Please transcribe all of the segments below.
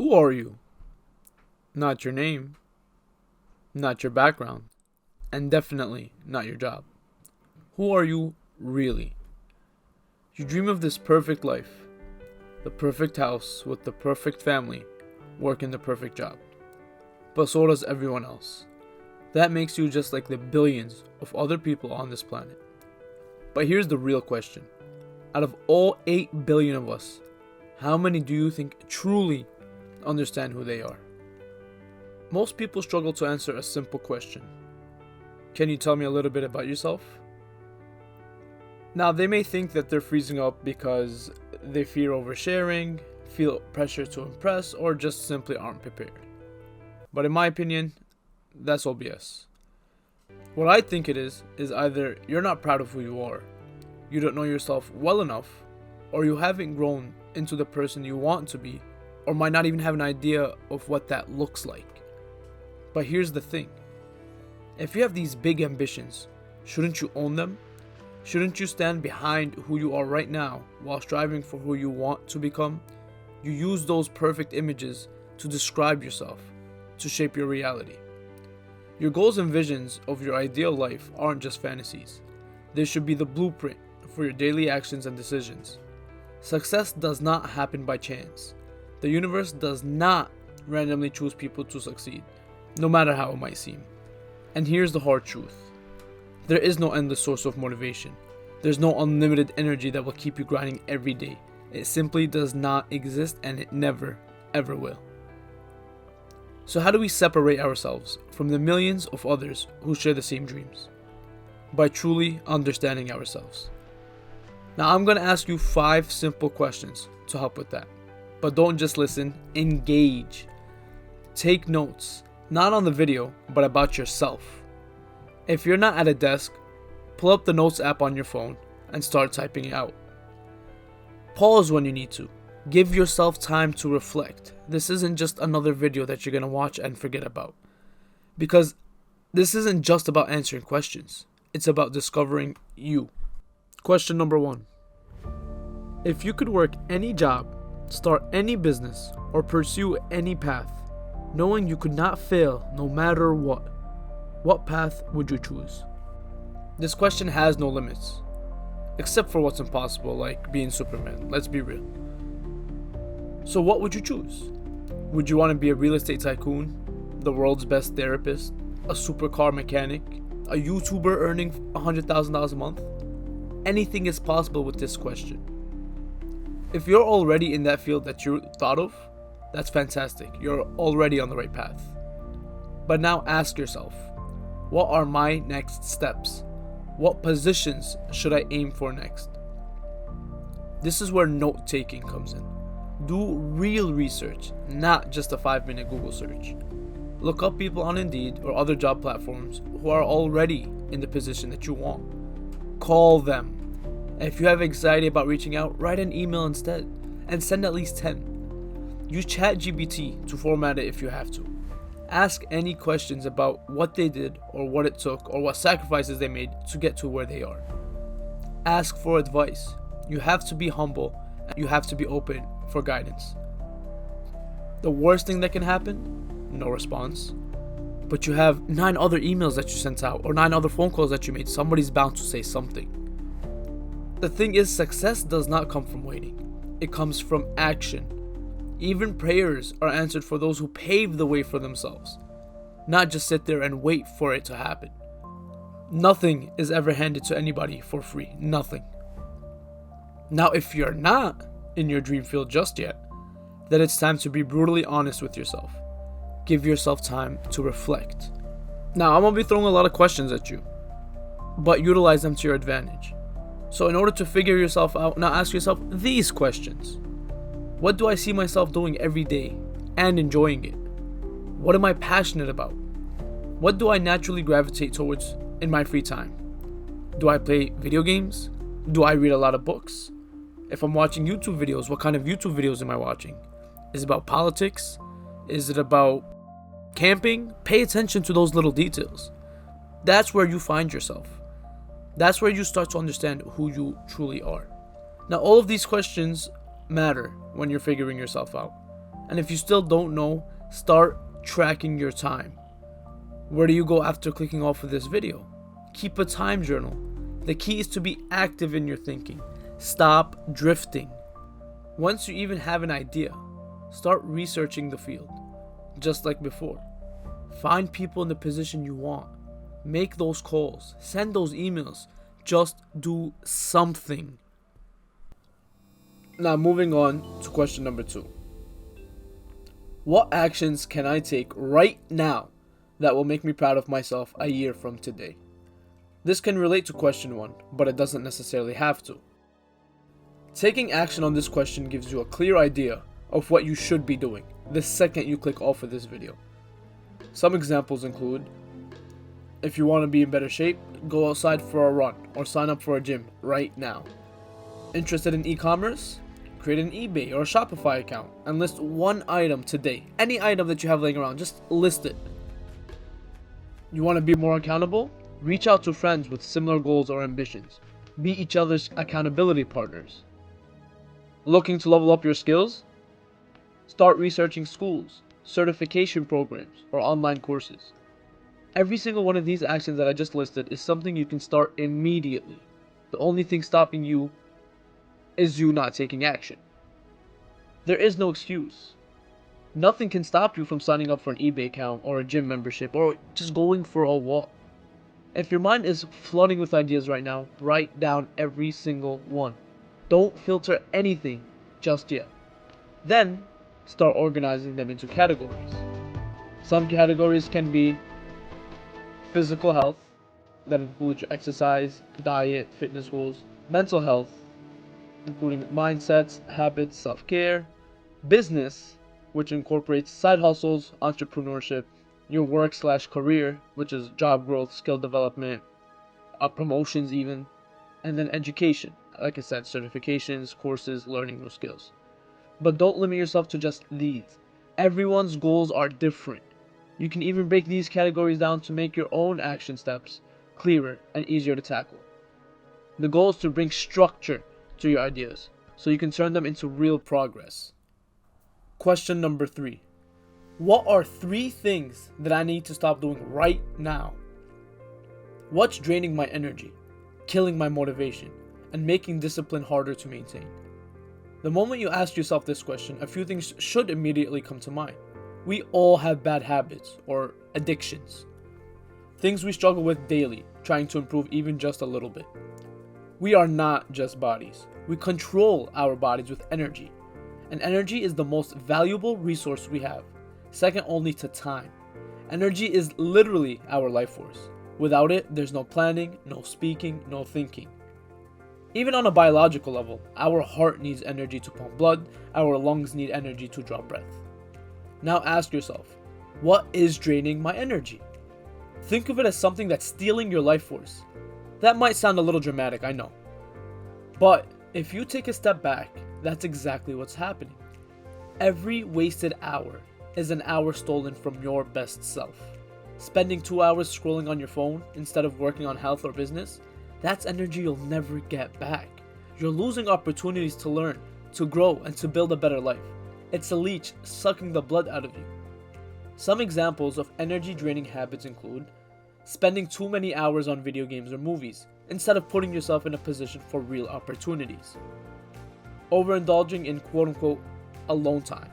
Who are you? Not your name, not your background, and definitely not your job. Who are you really? You dream of this perfect life, the perfect house with the perfect family, working the perfect job. But so does everyone else. That makes you just like the billions of other people on this planet. But here's the real question. Out of all 8 billion of us, how many do you think truly understand who they are? Most people struggle to answer a simple question. Can you tell me a little bit about yourself? Now, they may think that they're freezing up because they fear oversharing, feel pressure to impress, or just simply aren't prepared. But in my opinion, that's all BS. What I think it is either you're not proud of who you are, you don't know yourself well enough, or you haven't grown into the person you want to be, or might not even have an idea of what that looks like. But here's the thing. If you have these big ambitions, shouldn't you own them? Shouldn't you stand behind who you are right now while striving for who you want to become? You use those perfect images to describe yourself, to shape your reality. Your goals and visions of your ideal life aren't just fantasies. They should be the blueprint for your daily actions and decisions. Success does not happen by chance. The universe does not randomly choose people to succeed, no matter how it might seem. And here's the hard truth. There is no endless source of motivation. There's no unlimited energy that will keep you grinding every day. It simply does not exist, and it never, ever will. So how do we separate ourselves from the millions of others who share the same dreams? By truly understanding ourselves. Now I'm going to ask you 5 simple questions to help with that. But don't just listen, engage. Take notes, not on the video, but about yourself. If you're not at a desk, pull up the Notes app on your phone and start typing it out. Pause when you need to. Give yourself time to reflect. This isn't just another video that you're going to watch and forget about. Because this isn't just about answering questions. It's about discovering you. Question number 1. If you could work any job, start any business, or pursue any path, knowing you could not fail no matter what path would you choose? This question has no limits. Except for what's impossible, like being Superman. Let's be real. So what would you choose? Would you want to be a real estate tycoon, the world's best therapist, a supercar mechanic, a YouTuber earning $100,000 a month? Anything is possible with this question. If you're already in that field that you thought of, that's fantastic. You're already on the right path. But now ask yourself, what are my next steps? What positions should I aim for next? This is where note-taking comes in. Do real research, not just a 5-minute Google search. Look up people on Indeed or other job platforms who are already in the position that you want. Call them. If you have anxiety about reaching out, write an email instead and send at least 10. Use ChatGPT to format it if you have to. Ask any questions about what they did or what it took or what sacrifices they made to get to where they are. Ask for advice. You have to be humble and you have to be open for guidance. The worst thing that can happen? No response. But you have 9 other emails that you sent out or 9 other phone calls that you made. Somebody's bound to say something. The thing is, success does not come from waiting. It comes from action. Even prayers are answered for those who pave the way for themselves, not just sit there and wait for it to happen. Nothing is ever handed to anybody for free. Nothing. Now, if you're not in your dream field just yet, then it's time to be brutally honest with yourself. Give yourself time to reflect. Now, I'm going to be throwing a lot of questions at you, but utilize them to your advantage. So in order to figure yourself out, now ask yourself these questions. What do I see myself doing every day and enjoying it? What am I passionate about? What do I naturally gravitate towards in my free time? Do I play video games? Do I read a lot of books? If I'm watching YouTube videos, what kind of YouTube videos am I watching? Is it about politics? Is it about camping? Pay attention to those little details. That's where you find yourself. That's where you start to understand who you truly are. Now, all of these questions matter when you're figuring yourself out. And if you still don't know, start tracking your time. Where do you go after clicking off of this video? Keep a time journal. The key is to be active in your thinking. Stop drifting. Once you even have an idea, start researching the field. Just like before. Find people in the position you want. Make those calls. Send those emails. Just do something. Now moving on to question number 2. What actions can I take right now that will make me proud of myself a year from today? This can relate to question 1, but it doesn't necessarily have to. Taking action on this question gives you a clear idea of what you should be doing the second you click off of this video. Some examples include, if you want to be in better shape, go outside for a run or sign up for a gym right now. Interested in e-commerce? Create an eBay or a Shopify account and list one item today. Any item that you have laying around, just list it. You want to be more accountable? Reach out to friends with similar goals or ambitions. Be each other's accountability partners. Looking to level up your skills? Start researching schools, certification programs, or online courses. Every single one of these actions that I just listed is something you can start immediately. The only thing stopping you is you not taking action. There is no excuse. Nothing can stop you from signing up for an eBay account or a gym membership or just going for a walk. If your mind is flooding with ideas right now, write down every single one. Don't filter anything just yet. Then, start organizing them into categories. Some categories can be physical health, that includes your exercise, diet, fitness goals. Mental health, including mindsets, habits, self-care. Business, which incorporates side hustles, entrepreneurship, your work/career, which is job growth, skill development, promotions even. And then education, like I said, certifications, courses, learning new skills. But don't limit yourself to just these. Everyone's goals are different. You can even break these categories down to make your own action steps clearer and easier to tackle. The goal is to bring structure to your ideas so you can turn them into real progress. Question number 3. What are 3 things that I need to stop doing right now? What's draining my energy, killing my motivation, and making discipline harder to maintain? The moment you ask yourself this question, a few things should immediately come to mind. We all have bad habits or addictions. Things we struggle with daily, trying to improve even just a little bit. We are not just bodies. We control our bodies with energy. And energy is the most valuable resource we have, second only to time. Energy is literally our life force. Without it, there's no planning, no speaking, no thinking. Even on a biological level, our heart needs energy to pump blood, our lungs need energy to draw breath. Now ask yourself, what is draining my energy? Think of it as something that's stealing your life force. That might sound a little dramatic, I know. But if you take a step back, that's exactly what's happening. Every wasted hour is an hour stolen from your best self. Spending 2 hours scrolling on your phone instead of working on health or business, that's energy you'll never get back. You're losing opportunities to learn, to grow, and to build a better life. It's a leech sucking the blood out of you. Some examples of energy draining habits include spending too many hours on video games or movies instead of putting yourself in a position for real opportunities. Overindulging in quote-unquote alone time,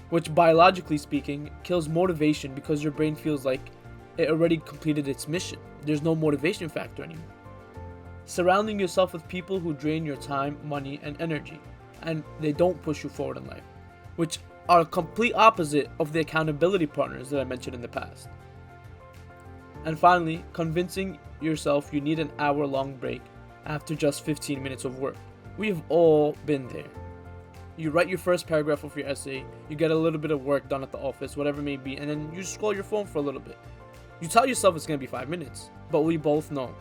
which biologically speaking kills motivation because your brain feels like it already completed its mission. There's no motivation factor anymore. Surrounding yourself with people who drain your time, money, and energy, and they don't push you forward in life, which are a complete opposite of the accountability partners that I mentioned in the past. And finally, convincing yourself you need an hour-long break after just 15 minutes of work. We've all been there. You write your first paragraph of your essay, you get a little bit of work done at the office, whatever it may be, and then you scroll your phone for a little bit. You tell yourself it's going to be 5 minutes, but we both know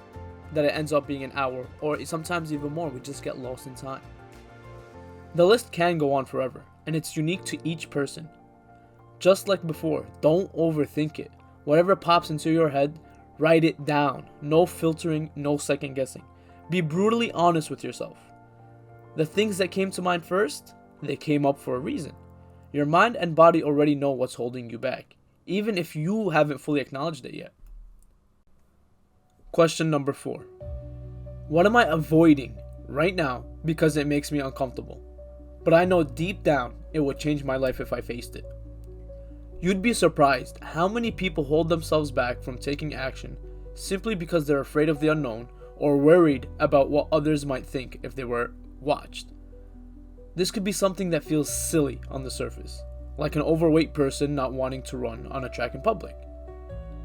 that it ends up being an hour, or sometimes even more. We just get lost in time. The list can go on forever, and it's unique to each person. Just like before, don't overthink it. Whatever pops into your head, write it down. No filtering, no second guessing. Be brutally honest with yourself. The things that came to mind first, they came up for a reason. Your mind and body already know what's holding you back, even if you haven't fully acknowledged it yet. Question number 4. What am I avoiding right now because it makes me uncomfortable, but I know deep down it would change my life if I faced it? You'd be surprised how many people hold themselves back from taking action simply because they're afraid of the unknown or worried about what others might think if they were watched. This could be something that feels silly on the surface, like an overweight person not wanting to run on a track in public.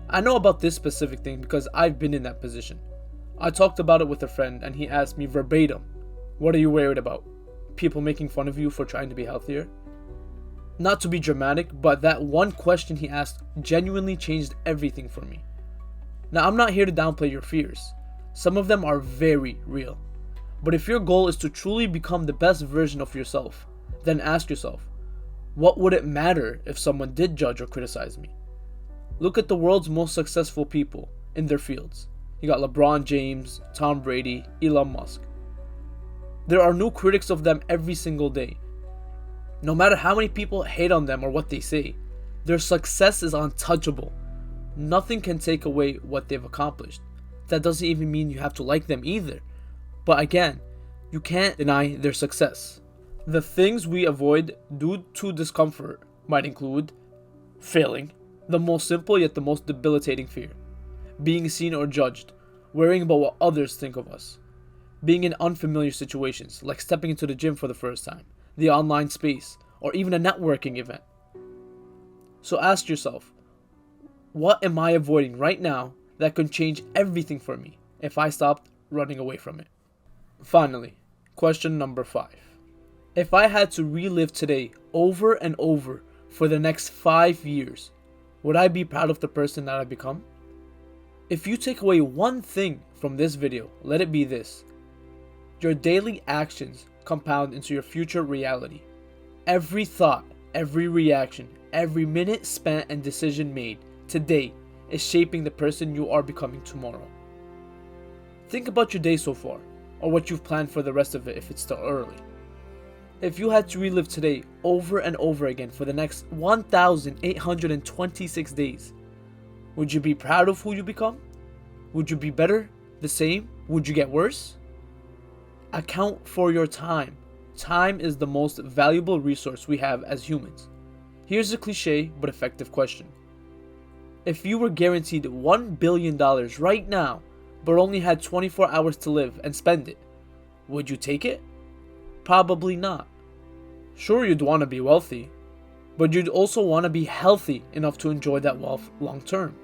I know about this specific thing because I've been in that position. I talked about it with a friend and he asked me verbatim, "What are you worried about? People making fun of you for trying to be healthier?" Not to be dramatic, but that one question he asked genuinely changed everything for me. Now, I'm not here to downplay your fears. Some of them are very real. But if your goal is to truly become the best version of yourself, then ask yourself, what would it matter if someone did judge or criticize me? Look at the world's most successful people in their fields. You got LeBron James, Tom Brady, Elon Musk. There are new critics of them every single day. No matter how many people hate on them or what they say, their success is untouchable. Nothing can take away what they've accomplished. That doesn't even mean you have to like them either. But again, you can't deny their success. The things we avoid due to discomfort might include failing, the most simple yet the most debilitating fear, being seen or judged, worrying about what others think of us, being in unfamiliar situations like stepping into the gym for the first time, the online space, or even a networking event. So ask yourself, what am I avoiding right now that could change everything for me if I stopped running away from it? Finally, question number 5. If I had to relive today over and over for the next 5 years, would I be proud of the person that I've become? If you take away one thing from this video, let it be this. Your daily actions compound into your future reality. Every thought, every reaction, every minute spent and decision made today is shaping the person you are becoming tomorrow. Think about your day so far, or what you've planned for the rest of it if it's still early. If you had to relive today over and over again for the next 1,826 days, would you be proud of who you become? Would you be better? The same? Would you get worse? Account for your time. Time is the most valuable resource we have as humans. Here's a cliche but effective question. If you were guaranteed $1 billion right now, but only had 24 hours to live and spend it, would you take it? Probably not. Sure, you'd want to be wealthy, but you'd also want to be healthy enough to enjoy that wealth long term.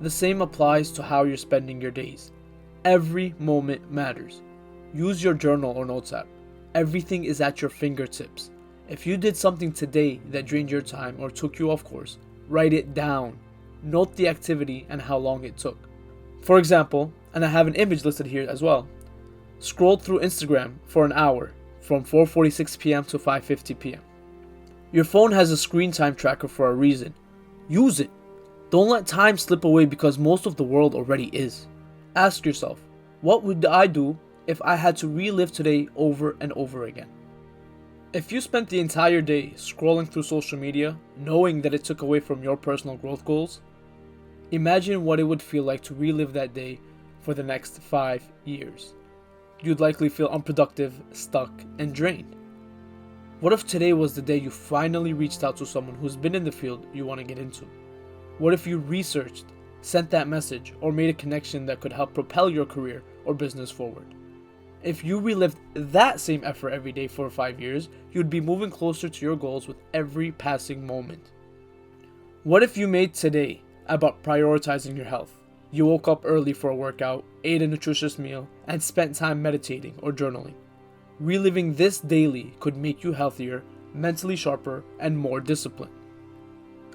The same applies to how you're spending your days. Every moment matters. Use your journal or notes app. Everything is at your fingertips. If you did something today that drained your time or took you off course, write it down. Note the activity and how long it took. For example, and I have an image listed here as well, scrolled through Instagram for an hour from 4:46 p.m. to 5:50 p.m. Your phone has a screen time tracker for a reason. Use it. Don't let time slip away because most of the world already is. Ask yourself, what would I do if I had to relive today over and over again? If you spent the entire day scrolling through social media, knowing that it took away from your personal growth goals, imagine what it would feel like to relive that day for the next 5 years. You'd likely feel unproductive, stuck, and drained. What if today was the day you finally reached out to someone who's been in the field you want to get into? What if you researched, sent that message, or made a connection that could help propel your career or business forward? If you relived that same effort every day for 5 years, you'd be moving closer to your goals with every passing moment. What if you made today about prioritizing your health? You woke up early for a workout, ate a nutritious meal, and spent time meditating or journaling. Reliving this daily could make you healthier, mentally sharper, and more disciplined.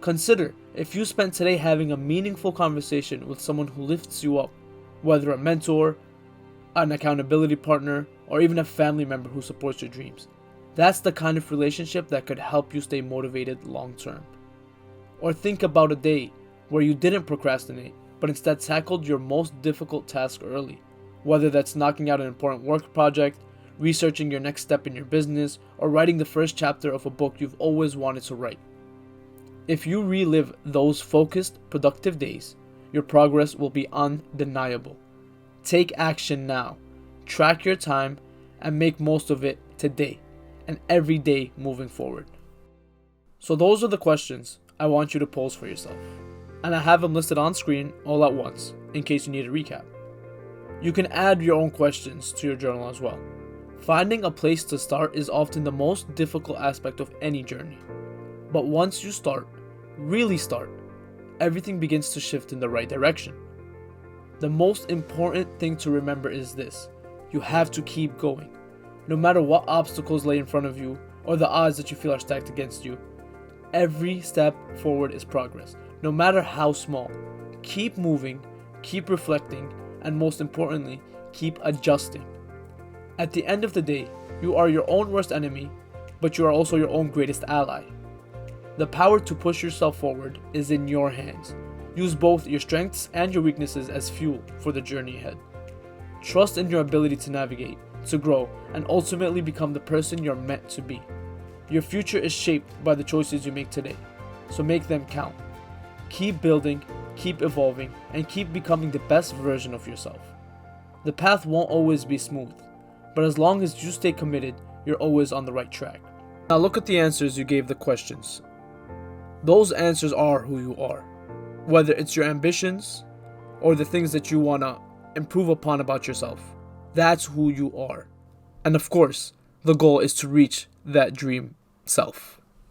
Consider if you spent today having a meaningful conversation with someone who lifts you up, whether a mentor, an accountability partner, or even a family member who supports your dreams. That's the kind of relationship that could help you stay motivated long term. Or think about a day where you didn't procrastinate, but instead tackled your most difficult task early, whether that's knocking out an important work project, researching your next step in your business, or writing the first chapter of a book you've always wanted to write. If you relive those focused, productive days, your progress will be undeniable. Take action now. Track your time and make most of it today and every day moving forward. So those are the questions I want you to pose for yourself. And I have them listed on screen all at once in case you need a recap. You can add your own questions to your journal as well. Finding a place to start is often the most difficult aspect of any journey. But once you start, really start, everything begins to shift in the right direction. The most important thing to remember is this: you have to keep going. No matter what obstacles lay in front of you or the odds that you feel are stacked against you, every step forward is progress, no matter how small. Keep moving, keep reflecting, and most importantly, keep adjusting. At the end of the day, you are your own worst enemy, but you are also your own greatest ally. The power to push yourself forward is in your hands. Use both your strengths and your weaknesses as fuel for the journey ahead. Trust in your ability to navigate, to grow, and ultimately become the person you're meant to be. Your future is shaped by the choices you make today, so make them count. Keep building, keep evolving, and keep becoming the best version of yourself. The path won't always be smooth, but as long as you stay committed, you're always on the right track. Now look at the answers you gave the questions. Those answers are who you are. Whether it's your ambitions or the things that you want to improve upon about yourself, that's who you are. And of course, the goal is to reach that dream self.